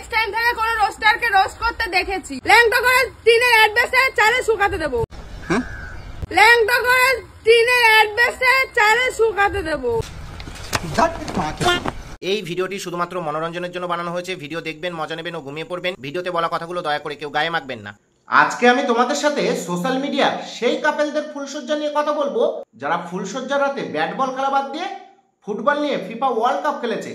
Next time থেকে কোন রোস্টারকে roast করতে দেখেছি ল্যাংটা করে টিনের অ্যাডভেস্টার চালে শুকাতে দেবো। হ্যাঁ ল্যাংটা করে টিনের অ্যাডভেস্টার চালে শুকাতে দেবো। এই ভিডিওটি শুধুমাত্র মনোরঞ্জনের জন্য বানানো হয়েছে। ভিডিও দেখবেন, মজা নেবেন ও ঘুমিয়ে পড়বেন। ভিডিওতে বলা কথাগুলো দয়া করে কেউ গায়ে মাখবেন না। আজকে আমি তোমাদের সাথে সোশ্যাল মিডিয়ার সেই কাপেলদের ফুলসজ্জা নিয়ে কথা বলবো যারা ফুলসজ্জার রাতে ব্যাট বল খেলা বাদ দিয়ে ফুটবল নিয়ে ফিফা ওয়ার্ল্ড কাপ খেলেছে।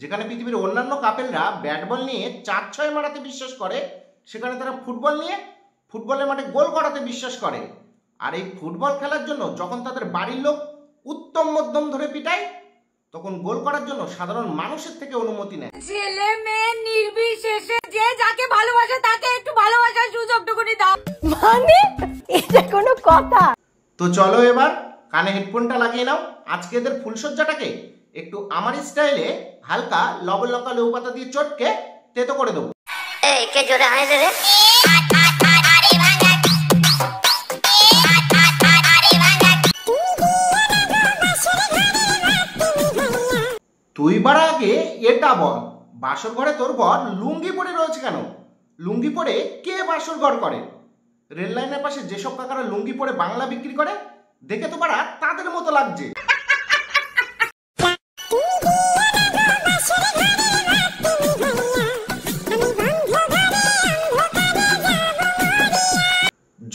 যেখানে পৃথিবীর অন্যান্য কাপেলরা ব্যাট বল নিয়ে 4-6 মারাতে বিশ্বাস করে, সেখানে তারা ফুটবল নিয়ে ফুটবলের মাঠে গোল করাতে বিশ্বাস করে। আর এই ফুটবল খেলার জন্য যখন তাদের বাড়ির লোক উত্তম মধ্যম ধরে পিটায়, তখন গোল করার জন্য সাধারণ মানুষের থেকে অনুমতি নেয়। ছেলে মেয়ে নির্বিশেষে যে যাকে ভালোবাসে তাকে একটু ভালোবাসার সুযোগটুকুনি দাও। মানে এটা কোনো কথা? তো চলো এবার কানে হেডফোনটা লাগিয়ে নাও। আজকে এদের ফুলসজ্জাটাকে একটু আমার স্টাইলে হালকা লবণ লঙ্কা লেবু পাতা দিয়ে চটকে তেতো করে দেবো। এই কে জোরে হাসে রে? তুই বাড়া আগে এটা বল, বাসর ঘরে তোর বর লুঙ্গি পরে রয়েছে কেন? লুঙ্গি পরে কে বাসর ঘর করে? রেল লাইনের পাশে যেসব কাকারা লুঙ্গি পরে বাংলা বিক্রি করে দেখে তো বাড়া তাদের মতো লাগছে।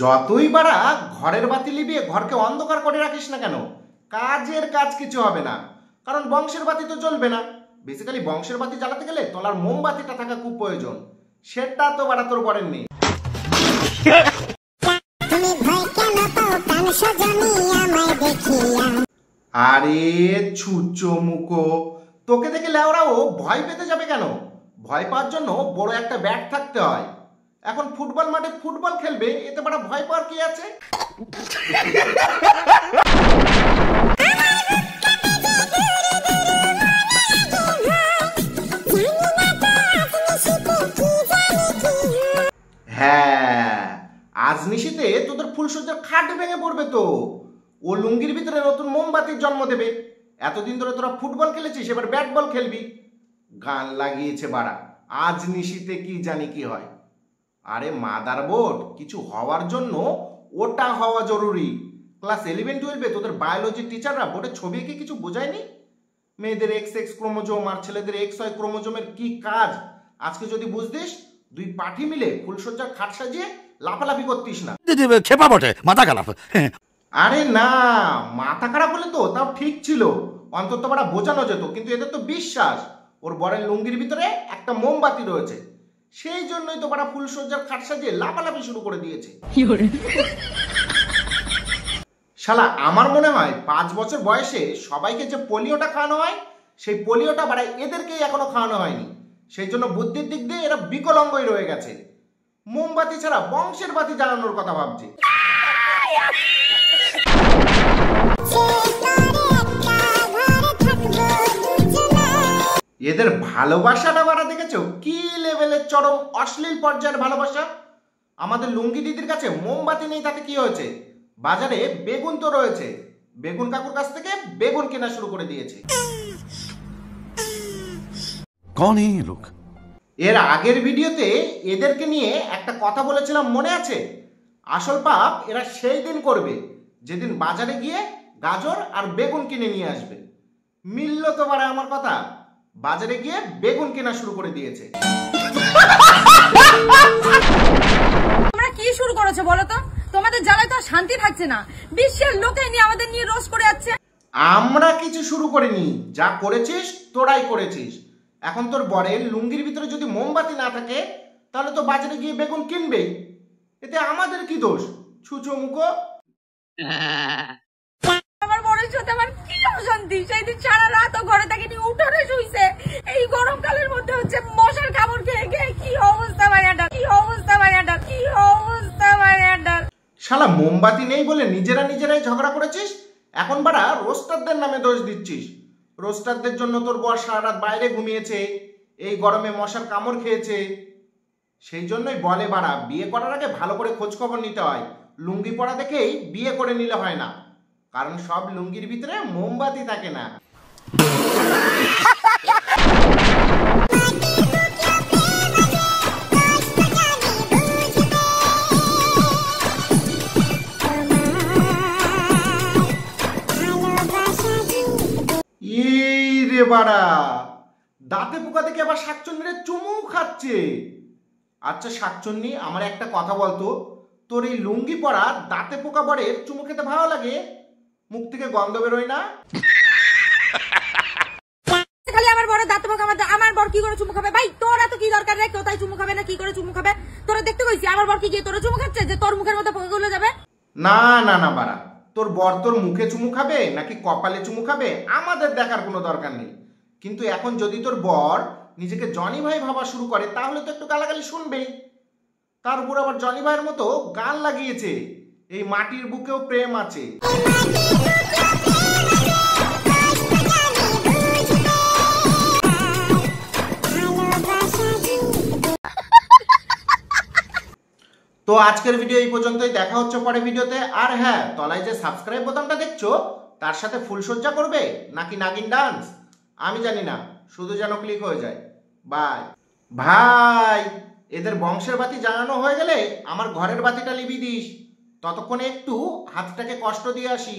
যতই বাড়া ঘরের বাতি লিবিয়ে ঘরকে অন্ধকার করে রাখিস না কেন, কাজের কাজ কিছু হবে না। কারণ বংশের বাতি তো জ্বলবে না। বেসিক্যালি বংশের বাতি জ্বালাতে গেলে তলার মোমবাতিটা থাকা খুব প্রয়োজন। সেটা তো বাড়া তোর বরের নেই। আরে ছুচো মুখো, তোকে দেখে লেওরাও ভয় পেতে যাবে কেন? ভয় পাওয়ার জন্য বড় একটা ব্যাট থাকতে হয়। এখন ফুটবল মাঠে ফুটবল খেলবে, এতে বড় ভয় পাওয়ার কি আছে? হ্যাঁ, আজ নিশিতে তোদের ফুলসজ্জার খাট ভেঙে পড়বে তো। ও লুঙ্গির ভিতরে নতুন মোমবাতির জন্ম দেবে। এতদিন ধরে তোরা ফুটবল খেলেছিস, এবার ব্যাট বল খেলবি। গান লাগিয়েছে বাড়া, আজ নিশিতে কি জানি কি হয়। আরে মাদার বোর্ড, কিছু হওয়ার জন্য ওটা হওয়া জরুরি। ক্লাস 11-12-এ তোদের বায়োলজির টিচাররা বোর্ডে ছবি এঁকে কিছু বোঝায়নি? মেয়েদের XX ক্রোমোজোম আর ছেলেদের XY ক্রোমোজোমের কি কাজ আজকে যদি বুঝতিস, দুই পাঠি মিলে ফুলসজ্জার খাট সাজিয়ে লাফালাফি করতিস না। খেপা বটে, মাথা খারাপ। আরে না, মাথা খারাপ হলে তো তাও ঠিক ছিল, অন্তত বড় বোঝানো যেত। কিন্তু এদের তো বিশ্বাস ওর বরের লুঙ্গির ভিতরে একটা মোমবাতি রয়েছে, সেই জন্যই তো বড় ফুলসজ্জার খাট সাজিয়ে লাফালাফি শুরু করে দিয়েছে। শালা আমার মনে হয় 5 বছর বয়সে সবাইকে যে পোলিওটা খাওয়ানো হয়, সেই পোলিওটা বড় এদেরকেই এখনো খাওয়ানো হয়নি। সেই জন্য বুদ্ধির দিক দিয়ে এরা বিকলাঙ্গই রয়ে গেছে। মোমবাতি ছাড়া বংশের বাতি জ্বালানোর কথা ভাবছে। এদের ভালোবাসাটা বাড়া দেখেছো? কি লেভেলের চরম অশ্লীল পর্যায়ের ভালোবাসা। আমাদের লুঙ্গি দিদির কাছে মোমবাতি নেই, তাতে কি হয়েছে? বাজারে বেগুন তো রয়েছে, বেগুন কাকুর কাছ থেকে বেগুন কেনা শুরু করে দিয়েছে। कौन है ये लोग? এর আগের ভিডিওতে এদেরকে নিয়ে একটা কথা বলেছিলাম, মনে আছে? আসল পাপ এরা সেই দিন করবে যেদিন বাজারে গিয়ে গাজর আর বেগুন কিনে নিয়ে আসবে। মিলল তো বাড়া আমার কথা, বাজারে গিয়ে বেগুন কেনা শুরু করে দিয়েছে। তোমরা কি শুরু করেছো বলো তো? তোমাদের জ্বালায় তো শান্তি থাকছে না। বিশ্বের লোকে নিয়ে আমাদের নিয়ে রোস্ট করে যাচ্ছে। আমরা কিছু শুরু করিনি, যা করেছিস তোরাই করেছিস। এখন তোর বরের লুঙ্গির ভিতরে যদি মোমবাতি না থাকে, তাহলে তো বাজারে গিয়ে বেগুন কিনবেই। এতে আমাদের কি দোষ? ছুচো মুখো। আমার বরের সাথে আমার কি অশান্তি, সেই দিন সারা রাত ও ঘরে থাকিনি, উঠোনে শুইছে। এই গরমকালের মধ্যে হচ্ছে মশার কামড় খেয়ে খেয়ে কি অবস্থা বাড়িয়াটা, কি অবস্থা বাড়িয়াটা, কি অবস্থা বাড়িয়াটা। শালা মোমবাতি নেই বলে নিজেরাই ঝগড়া করেছিস, এখন বাড়া রোস্টারদের নামে দোষ দিচ্ছিস। রোস্টারদের জন্য তোর বর সারা রাত বাইরে ঘুমিয়েছে, এই গরমে মশার কামড় খেয়েছে। সেই জন্যই বলে বাড়া, বিয়ে করার আগে ভালো করে খোঁজ খবর নিতে হয়। লুঙ্গি পরা দেখেই বিয়ে করে নিলে হয় না, কারণ সব লুঙ্গির ভিতরে মোমবাতি থাকে না। বাড়া, দাঁতে পোকা থেকে আবার শাকচুন্নিরে চুমু খাচ্ছে। আচ্ছা শাকচুন্নি, আমার একটা কথা বলতো, তোর এই লুঙ্গি পরা দাঁতে পোকা বরের চুমু খেতে ভালো লাগে? মুখ থেকে গন্ধ বেরোয় না? খালি আমার বড় দাঁত পোকা, আমার বর কি করে চুমু খাবে? ভাই তোরা তো কি দরকার রে, কোথায় চুমু খাবে না কি করে চুমু খাবে? তোরা দেখতে কইছি আমার বর কি গিয়ে তোরা চুমু খাচ্ছে যে তোর মুখের মধ্যে পোকাগুলো যাবে? না না না বাড়া, তোর বর তোর মুখে চুমু খাবে নাকি কপালে চুমু খাবে আমাদের দেখার কোনো দরকার নেই। কিন্তু এখন যদি তোর বর নিজেকে জনি ভাই ভাবা শুরু করে তাহলে তো একটু গালাগালি শুনবেই। তার উপর আবার জনি ভাইয়ের মতো গান লাগিয়েছে, এই মাটির বুকেও প্রেম আছে। তো আজকের ভিডিও এই পর্যন্তই, দেখা হচ্ছে পরে ভিডিওতে। আর হ্যাঁ, তলায় যে সাবস্ক্রাইব বোতামটা দেখছো তার সাথে ফুলসজ্জা করবে নাকি নাগিন ডান্স আমি জানি না, শুধু যেন ক্লিক হয়ে যায়। বাই ভাই, এদের বংশের বাতি জ্বালানো হয়ে গেলে আমার ঘরের বাতিটা লিভিয়ে দিস। ততক্ষণে একটু হাতটাকে কষ্ট দিয়ে আসি।